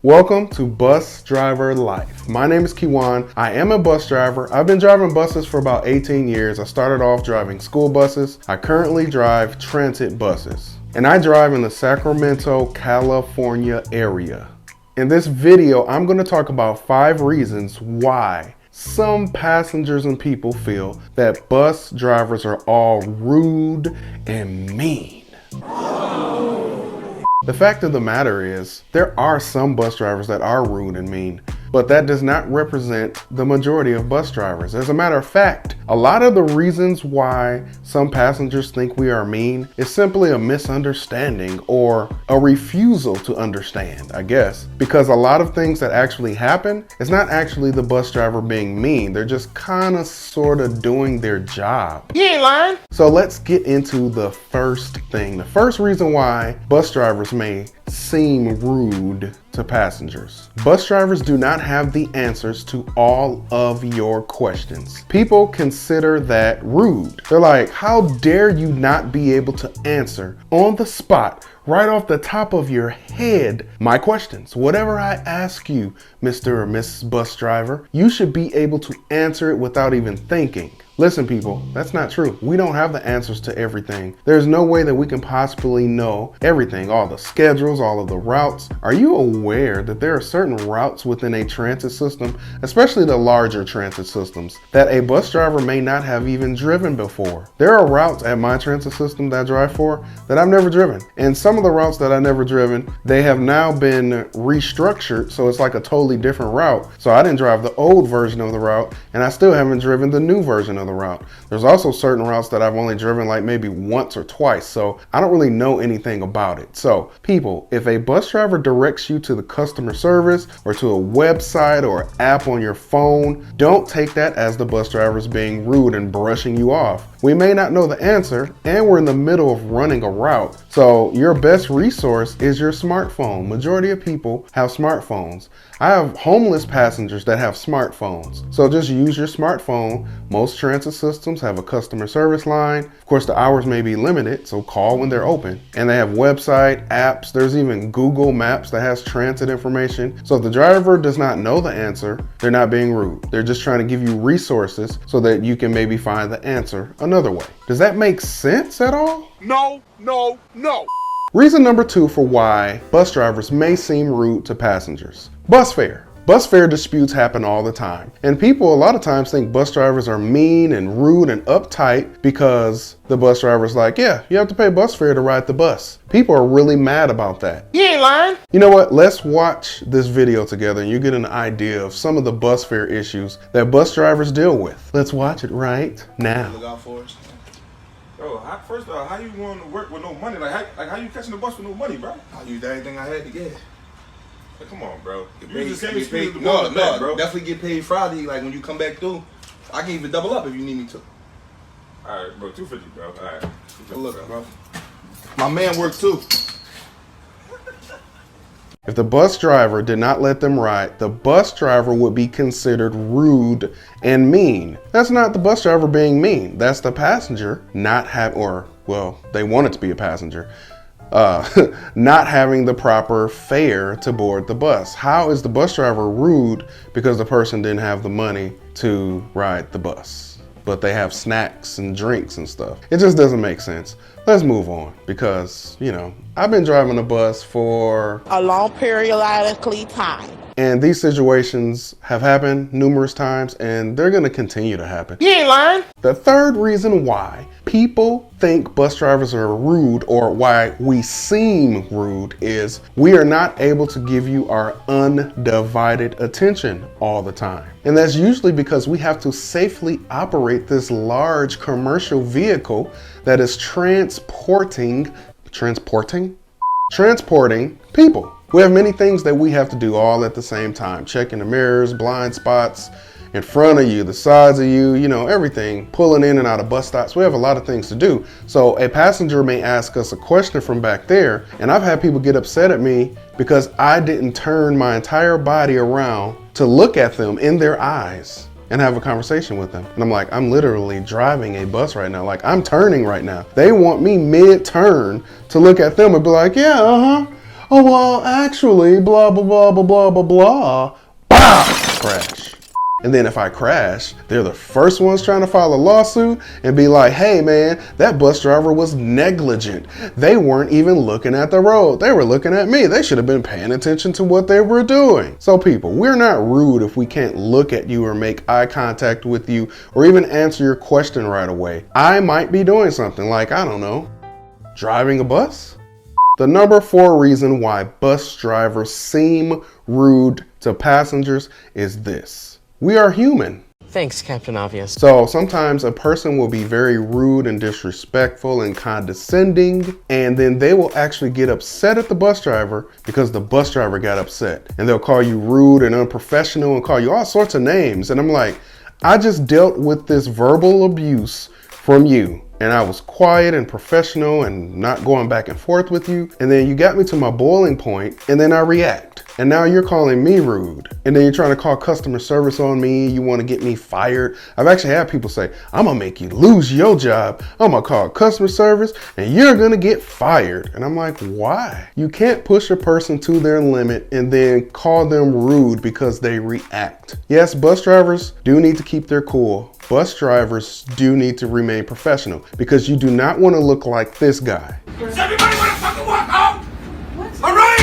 Welcome to Bus Driver Life. My name is Kiwan. I am a bus driver. I've been driving buses for about 18 years. I started off driving school buses. I currently drive transit buses. And I drive in the Sacramento, California area. In this video, I'm going to talk about 5 reasons why some passengers and people feel that bus drivers are all rude and mean. The fact of the matter is, there are some bus drivers that are rude and mean, but that does not represent the majority of bus drivers. As a matter of fact, a lot of the reasons why some passengers think we are mean is simply a misunderstanding or a refusal to understand, I guess. Because a lot of things that actually happen is not actually the bus driver being mean. They're just kind of sort of doing their job. You ain't lying. So let's get into the first thing. The first reason why bus drivers may seem rude to passengers. Bus drivers do not have the answers to all of your questions. People consider that rude. They're like, how dare you not be able to answer on the spot, right off the top of your head, my questions. Whatever I ask you, Mr. or Mrs. Bus Driver, you should be able to answer it without even thinking. Listen, people, that's not true. We don't have the answers to everything. There's no way that we can possibly know everything, all the schedules, all of the routes. Are you aware that there are certain routes within a transit system, especially the larger transit systems, that a bus driver may not have even driven before? There are routes at my transit system that I drive for that I've never driven. And some of the routes that I've never driven, they have now been restructured, so it's like a totally different route. So I didn't drive the old version of the route, and I still haven't driven the new version of the route. There's also certain routes that I've only driven like maybe once or twice, so I don't really know anything about it. So people, if a bus driver directs you to the customer service or to a website or app on your phone, don't take that as the bus driver's being rude and brushing you off. We may not know the answer, and we're in the middle of running a route. So your best resource is your smartphone. Majority of people have smartphones. I have homeless passengers that have smartphones. So just use your smartphone. Most transit systems have a customer service line. Of course, the hours may be limited, so call when they're open. And they have website, apps. There's even Google Maps that has transit information. So if the driver does not know the answer, they're not being rude. They're just trying to give you resources so that you can maybe find the answer another way. Does that make sense at all? No. Reason number 2 for why bus drivers may seem rude to passengers. Bus fare. Bus fare disputes happen all the time. And people a lot of times think bus drivers are mean and rude and uptight because the bus driver's like, yeah, you have to pay bus fare to ride the bus. People are really mad about that. You ain't lying. You know what? Let's watch this video together and you get an idea of some of the bus fare issues that bus drivers deal with. Let's watch it right now. Look out for us. Bro, first of all, how you going to work with no money? How you catching the bus with no money, bro? I used everything I had to get. Like, come on, bro. Bro. Definitely get paid Friday. Like when you come back through, I can even double up if you need me to. All right, bro. $250, bro. All right. Look, bro. My man worked too. If the bus driver did not let them ride, the bus driver would be considered rude and mean. That's not the bus driver being mean. That's the passenger not they want it to be a passenger, not having the proper fare to board the bus. How is the bus driver rude because the person didn't have the money to ride the bus, but they have snacks and drinks and stuff? It just doesn't make sense. Let's move on because, I've been driving a bus for a long periodically time. And these situations have happened numerous times and they're going to continue to happen. You ain't lying. The third reason why people think bus drivers are rude or why we seem rude is we are not able to give you our undivided attention all the time. And that's usually because we have to safely operate this large commercial vehicle that is transporting people. We have many things that we have to do all at the same time. Checking the mirrors, blind spots in front of you, the sides of you, everything, pulling in and out of bus stops. We have a lot of things to do. So a passenger may ask us a question from back there, and I've had people get upset at me because I didn't turn my entire body around to look at them in their eyes and have a conversation with them. And I'm like, I'm literally driving a bus right now. Like, I'm turning right now. They want me mid-turn to look at them and be like, yeah, oh, well, actually, blah, blah, blah, blah, blah, blah, blah. Bah! Crash. And then if I crash, they're the first ones trying to file a lawsuit and be like, hey man, that bus driver was negligent. They weren't even looking at the road. They were looking at me. They should have been paying attention to what they were doing. So people, we're not rude if we can't look at you or make eye contact with you or even answer your question right away. I might be doing something like, I don't know, driving a bus? The number 4 reason why bus drivers seem rude to passengers is this. We are human. Thanks, Captain Obvious. So sometimes a person will be very rude and disrespectful and condescending, and then they will actually get upset at the bus driver because the bus driver got upset. And they'll call you rude and unprofessional and call you all sorts of names. And I'm like, I just dealt with this verbal abuse from you. And I was quiet and professional and not going back and forth with you. And then you got me to my boiling point and then I react. And now you're calling me rude. And then you're trying to call customer service on me. You want to get me fired. I've actually had people say, I'm gonna make you lose your job. I'm gonna call customer service and you're gonna get fired. And I'm like, why? You can't push a person to their limit and then call them rude because they react. Yes, bus drivers do need to keep their cool. Bus drivers do need to remain professional because you do not want to look like this guy. Does everybody want to fucking walk home? All right?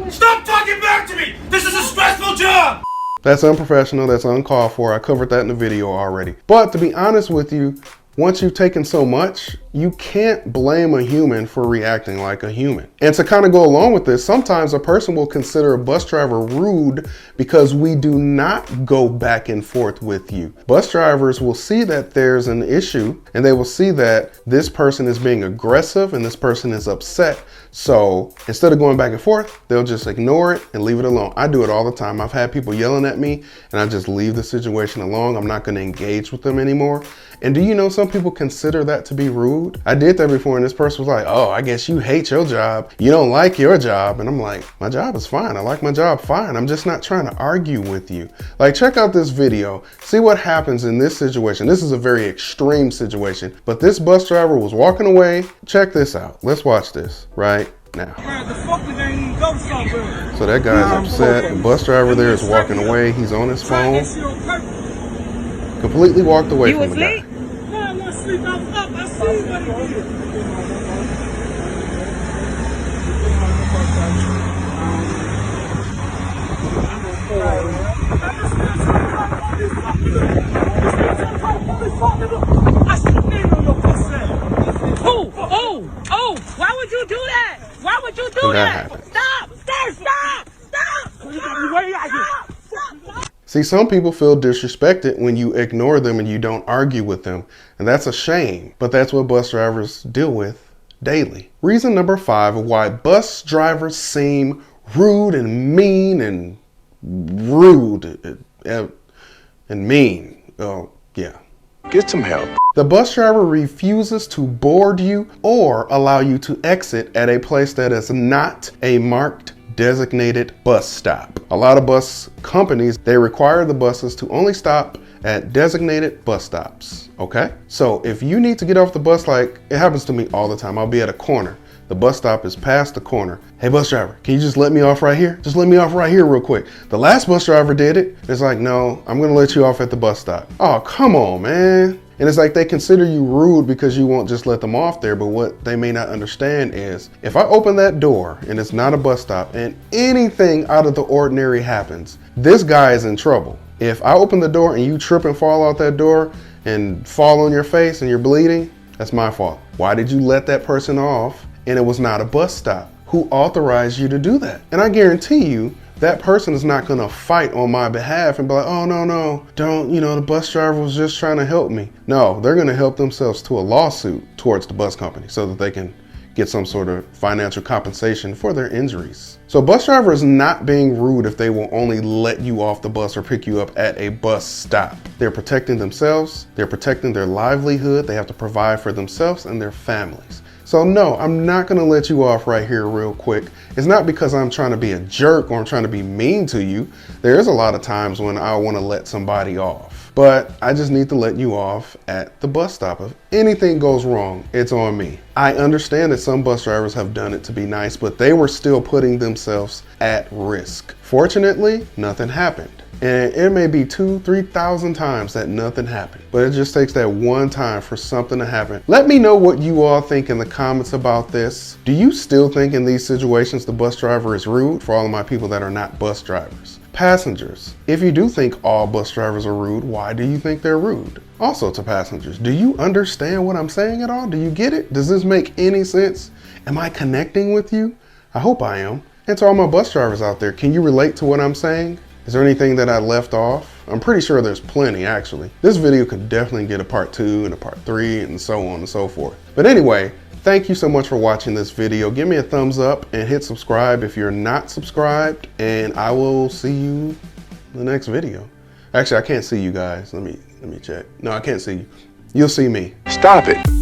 Stop talking back to me! This is a stressful job! That's unprofessional, that's uncalled for. I covered that in the video already. But to be honest with you, once you've taken so much, you can't blame a human for reacting like a human. And to kind of go along with this, sometimes a person will consider a bus driver rude because we do not go back and forth with you. Bus drivers will see that there's an issue and they will see that this person is being aggressive and this person is upset. So instead of going back and forth, they'll just ignore it and leave it alone. I do it all the time. I've had people yelling at me and I just leave the situation alone. I'm not going to engage with them anymore. And do you know some people consider that to be rude? I did that before and this person was like, oh, I guess you hate your job. You don't like your job. And I'm like, my job is fine. I like my job fine. I'm just not trying to argue with you. Like, check out this video. See what happens in this situation. This is a very extreme situation, but this bus driver was walking away. Check this out. Let's watch this right now. So that guy's upset. The bus driver there is walking away. He's on his phone. Completely walked away from the guy. No, I'm not asleep. I'm up. I see what he did. Oh, why would you do that? Why would you do that? Stop! See, some people feel disrespected when you ignore them and you don't argue with them. And that's a shame, but that's what bus drivers deal with daily. Reason number 5 of why bus drivers seem rude and mean and mean. Oh, yeah. Get some help. The bus driver refuses to board you or allow you to exit at a place that is not a marked designated bus stop. A lot of bus companies, they require the buses to only stop at designated bus stops, okay? So if you need to get off the bus, like it happens to me all the time, I'll be at a corner. The bus stop is past the corner. Hey, bus driver, can you just let me off right here? Just let me off right here real quick. The last bus driver did it. It's like, no, I'm gonna let you off at the bus stop. Oh, come on, man. And it's like they consider you rude because you won't just let them off there, but what they may not understand is if I open that door and it's not a bus stop and anything out of the ordinary happens, this guy is in trouble. If I open the door and you trip and fall out that door and fall on your face and you're bleeding, that's my fault. Why did you let that person off and it was not a bus stop? Who authorized you to do that? And I guarantee you, that person is not gonna fight on my behalf and be like, oh, no, don't, the bus driver was just trying to help me. No, they're gonna help themselves to a lawsuit towards the bus company so that they can get some sort of financial compensation for their injuries. So bus drivers not being rude if they will only let you off the bus or pick you up at a bus stop. They're protecting themselves, they're protecting their livelihood, they have to provide for themselves and their families. So no, I'm not gonna let you off right here real quick. It's not because I'm trying to be a jerk or I'm trying to be mean to you. There is a lot of times when I wanna let somebody off, but I just need to let you off at the bus stop anything goes wrong, it's on me. I understand that some bus drivers have done it to be nice, but they were still putting themselves at risk. Fortunately, nothing happened. And it may be 2,000 to 3,000 times that nothing happened, but it just takes that one time for something to happen. Let me know what you all think in the comments about this. Do you still think in these situations the bus driver is rude? For all of my people that are not bus drivers. Passengers, if you do think all bus drivers are rude, why do you think they're rude? Also to passengers, do you understand what I'm saying at all? Do you get it? Does this make any sense? Am I connecting with you? I hope I am. And to all my bus drivers out there, can you relate to what I'm saying? Is there anything that I left off? I'm pretty sure there's plenty, actually. This video could definitely get a part 2 and a part 3 and so on and so forth. But anyway, thank you so much for watching this video. Give me a thumbs up and hit subscribe if you're not subscribed, and I will see you in the next video. Actually, I can't see you guys. Let me check. No, I can't see you. You'll see me. Stop it.